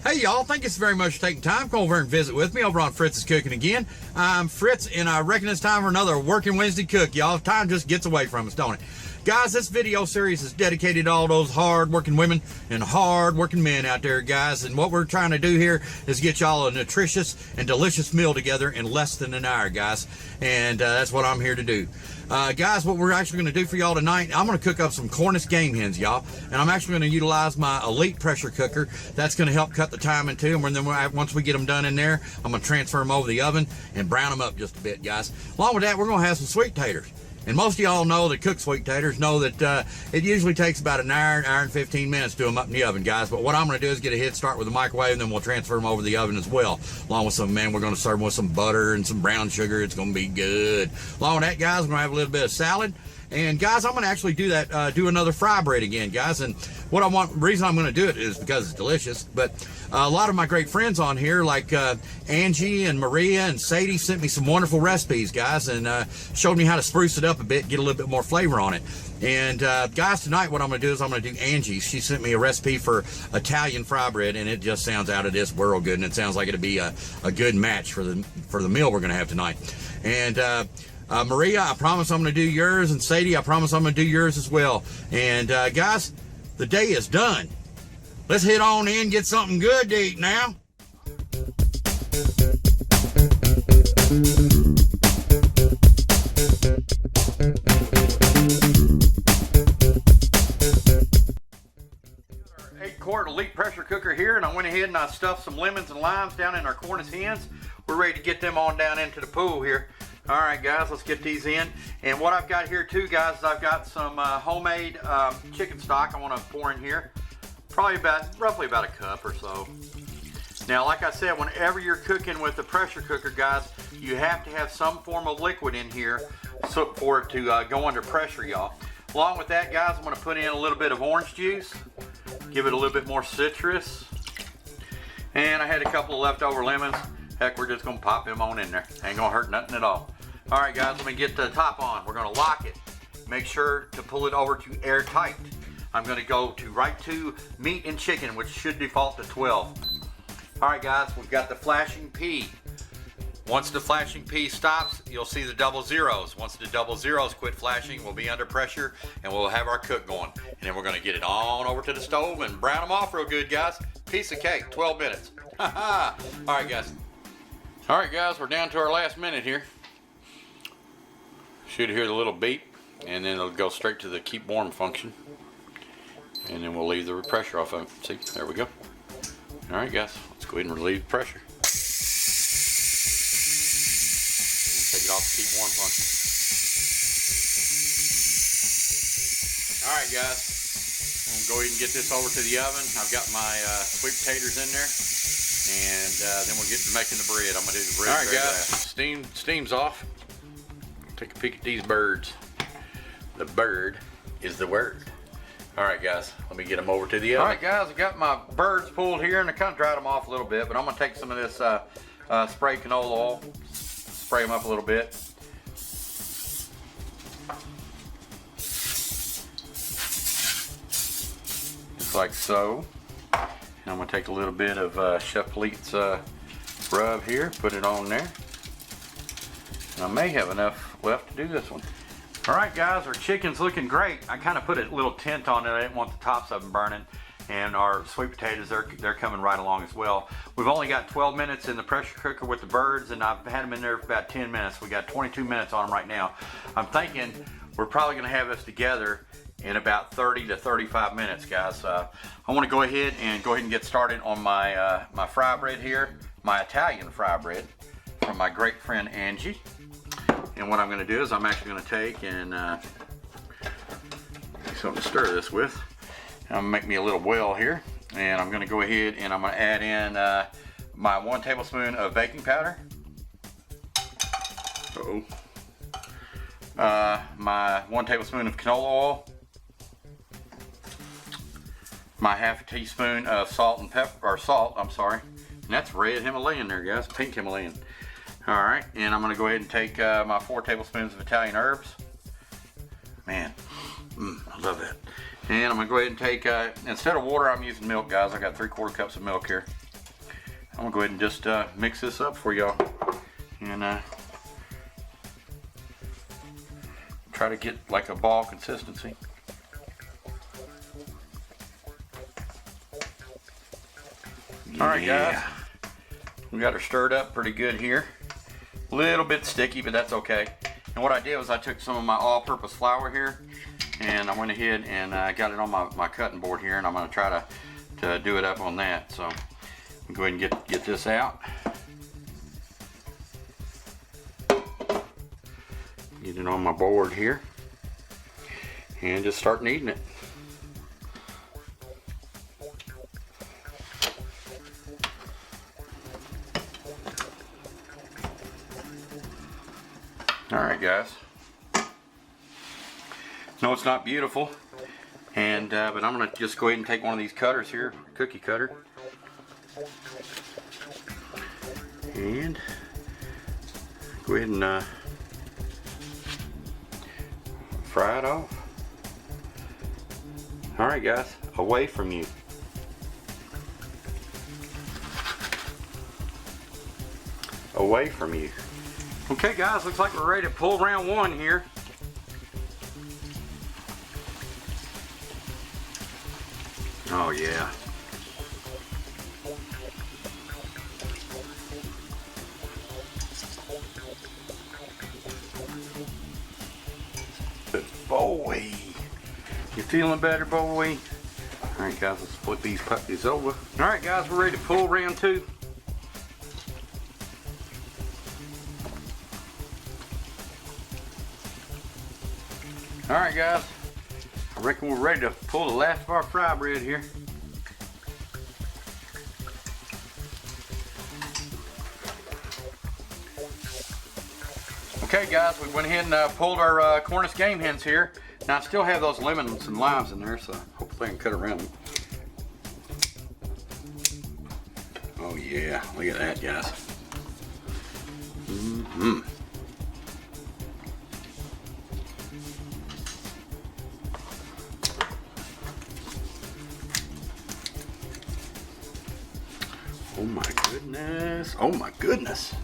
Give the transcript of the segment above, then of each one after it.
Hey y'all, thank you so very much for taking time. Come over and visit with me over on Fritz's Cooking Again. I'm Fritz, and I reckon it's time for another Workin Wednesday Cook, y'all. Time just gets away from us, don't it? Guys, this video series is dedicated to all those hard-working women and hard-working men out there, guys. And what we're trying to do here is get y'all a nutritious and delicious meal together in less than an hour, guys. And that's what I'm here to do. Guys, what we're actually going to do for y'all tonight, I'm going to cook up some Cornish Game Hens, y'all. And I'm actually going to utilize my Elite pressure cooker. That's going to help cut the time in two. And then once we get them done in there, I'm going to transfer them over the oven and brown them up just a bit, guys. Along with that, we're going to have some sweet taters. And most of y'all know that cook sweet taters know that it usually takes about an hour and 15 minutes to them up in the oven, guys. But what I'm going to do is get a head start with the microwave, and then we'll transfer them over the oven as well. Along with some, we're going to serve them with some butter and some brown sugar. It's going to be good. Along with that, guys, we're going to have a little bit of salad. And guys, I'm going to actually do that, do another fry bread again, guys. And reason I'm going to do it is because it's delicious. But a lot of my great friends on here, like Angie and Maria and Sadie, sent me some wonderful recipes, guys, and showed me how to spruce it up a bit, get a little bit more flavor on it. And guys, tonight what I'm going to do is I'm going to do Angie's. She sent me a recipe for Italian fry bread, and it just sounds out of this world good, and it sounds like it'll be a good match for the meal we're going to have tonight. And Maria, I promise I'm going to do yours, and Sadie, I promise I'm going to do yours as well. And guys, the day is done. Let's head on in, get something good to eat now. Our 8-quart Elite pressure cooker here, and I went ahead and I stuffed some lemons and limes down in our Cornish hens. We're ready to get them on down into the pool here. All right, guys, let's get these in. And what I've got here too, guys, is I've got some homemade chicken stock I want to pour in here. Probably roughly about a cup or so. Now, like I said, whenever you're cooking with the pressure cooker, guys, you have to have some form of liquid in here for it to go under pressure, y'all. Along with that, guys, I'm going to put in a little bit of orange juice, give it a little bit more citrus. And I had a couple of leftover lemons. Heck, we're just going to pop them on in there. Ain't going to hurt nothing at all. All right, guys, let me get the top on. We're going to lock it. Make sure to pull it over to airtight. I'm going to go right to meat and chicken, which should default to 12. All right, guys, we've got the flashing P. Once the flashing P stops, you'll see the double zeros. Once the double zeros quit flashing, we'll be under pressure, and we'll have our cook going. And then we're going to get it on over to the stove and brown them off real good, guys. Piece of cake, 12 minutes. All right, guys. All right, guys, we're down to our last minute here. Should hear the little beep, and then it'll go straight to the keep warm function. And then we'll leave the pressure off of it. See, there we go. All right, guys, let's go ahead and relieve the pressure. Take it off the keep warm function. All right, guys, I'm gonna go ahead and get this over to the oven. I've got my sweet potatoes in there. And then we'll get to making the bread. I'm going to do the bread. All right, guys, steam's off. Take a peek at these birds. The bird is the word. All right, guys, let me get them over to the oven. All right, guys, I got my birds pulled here, and I kind of dried them off a little bit, but I'm going to take some of this spray canola oil, spray them up a little bit. Just like so. I'm going to take a little bit of Chef Polite's rub here, put it on there. And I may have enough left to do this one. All right, guys, our chicken's looking great. I kind of put a little tint on it. I didn't want the tops of them burning. And our sweet potatoes, they're coming right along as well. We've only got 12 minutes in the pressure cooker with the birds, and I've had them in there for about 10 minutes. We got 22 minutes on them right now. I'm thinking we're probably going to have this together in about 30 to 35 minutes, guys. I want to go ahead and get started on my my fry bread here, my Italian fry bread from my great friend Angie. And what I'm going to do is I'm actually going to take and something to stir this with. I'm going to make me a little well here, and I'm going to go ahead and I'm going to add in my 1 tablespoon of baking powder. My 1 tablespoon of canola oil. My half a teaspoon of salt and pepper, or salt, I'm sorry. And that's red Himalayan there, guys, pink Himalayan. All right, and I'm gonna go ahead and take my 4 tablespoons of Italian herbs. Man, I love that. And I'm gonna go ahead and take, instead of water, I'm using milk, guys. I got 3/4 cups of milk here. I'm gonna go ahead and just mix this up for y'all and try to get like a ball consistency. Yeah. Alright guys, we got her stirred up pretty good here. A little bit sticky, but that's okay. And what I did was I took some of my all-purpose flour here and I went ahead and got it on my cutting board here, and I'm going to try to do it up on that. So I'm go ahead and get this out. Get it on my board here and just start kneading it. Alright guys, no, it's not beautiful, and but I'm going to just go ahead and take one of these cutters here, cookie cutter, and go ahead and fry it off. Alright guys, away from you. Away from you. Okay guys, looks like we're ready to pull round one here. Oh yeah. Good boy. You feeling better, boy? Alright guys, let's flip these puppies over. Alright guys, we're ready to pull round two. Alright guys, I reckon we're ready to pull the last of our fry bread here. Okay guys, we went ahead and pulled our Cornish Game Hens here. Now I still have those lemons and limes in there, so hopefully I can cut around them. Oh yeah, look at that guys. Oh my goodness. Oh my goodness.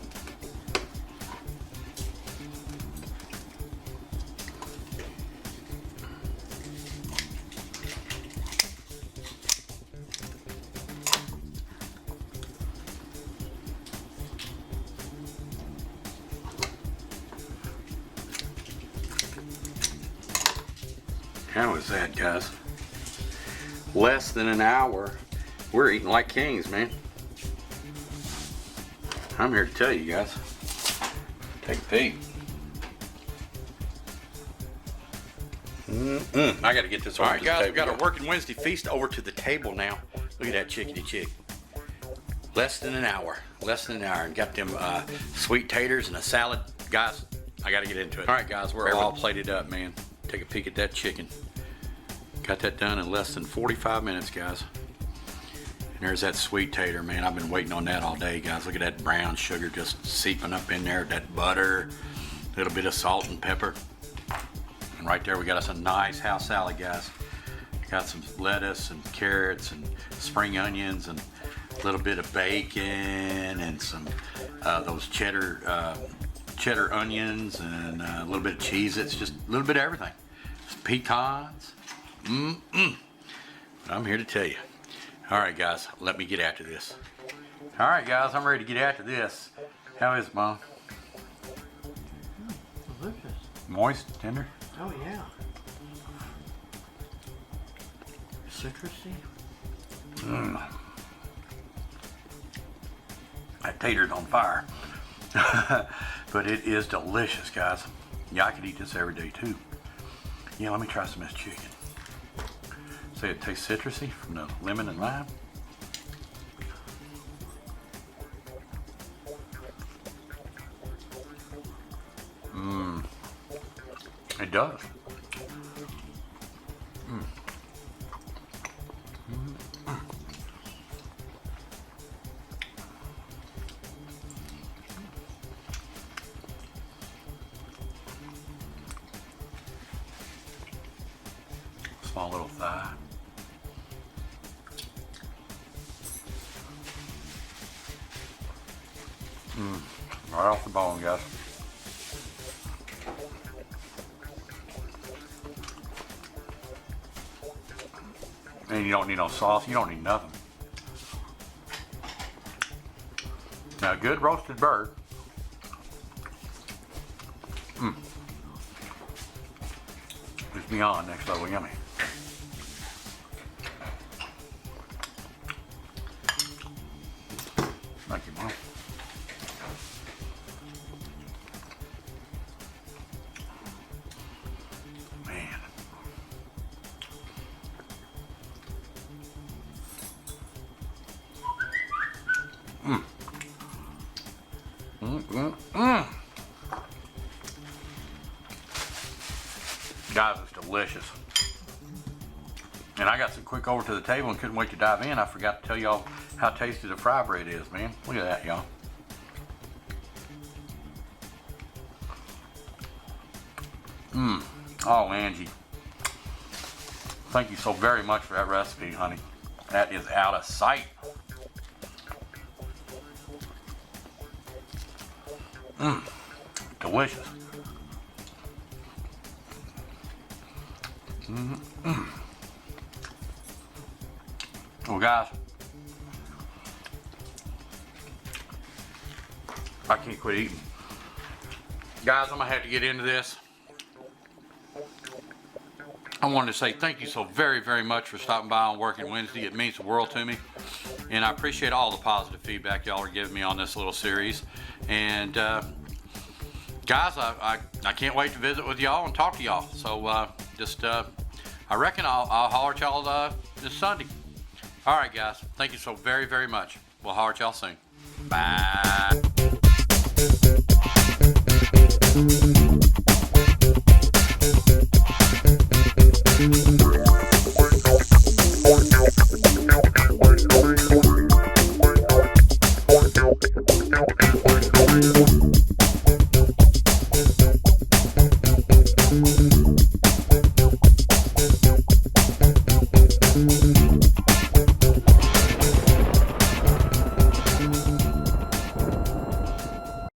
How is that, guys? Less than an hour. We're eating like kings, man. I'm here to tell you guys. Take a peek. I gotta get this on. Alright guys, we've got our Workin Wednesday feast over to the table now. Look at that chickadee chick. Less than an hour. Less than an hour. And got them sweet taters and a salad. Guys, I gotta get into it. Alright guys, we're all plated up, man. Take a peek at that chicken. Got that done in less than 45 minutes, guys. And there's that sweet tater, man. I've been waiting on that all day, guys. Look at that brown sugar just seeping up in there. That butter, a little bit of salt and pepper. And right there we got us a nice house salad, guys. Got some lettuce and carrots and spring onions and a little bit of bacon and some those cheddar onions and a little bit of cheese. It's just a little bit of everything. Some pecans. I'm here to tell you. All right, guys, let me get after this. All right, guys, I'm ready to get after this. How is it, Mom? Delicious. Moist, tender? Oh, yeah. Citrusy. That tater's on fire. But it is delicious, guys. Yeah, I could eat this every day, too. Yeah, let me try some of this chicken. Say it tastes citrusy from the lemon and lime. It does. Small little thigh. Right off the bone, guys. And you don't need no sauce. You don't need nothing. Now, a good roasted bird. It's beyond next level yummy. Thank you, Mom. Man. Guys, it's delicious. And I got so quick over to the table and couldn't wait to dive in. I forgot to tell y'all how tasty the fry bread is, man. Look at that, y'all. Oh, Angie. Thank you so very much for that recipe, honey. That is out of sight. Delicious. Well, guys, I can't quit eating. Guys, I'm gonna have to get into this. I wanted to say thank you so very, very much for stopping by on Workin Wednesday. It means the world to me. And I appreciate all the positive feedback y'all are giving me on this little series. And guys, I can't wait to visit with y'all and talk to y'all. So I reckon I'll holler at y'all this Sunday. All right, guys. Thank you so very, very much. We'll holler at y'all soon. Bye.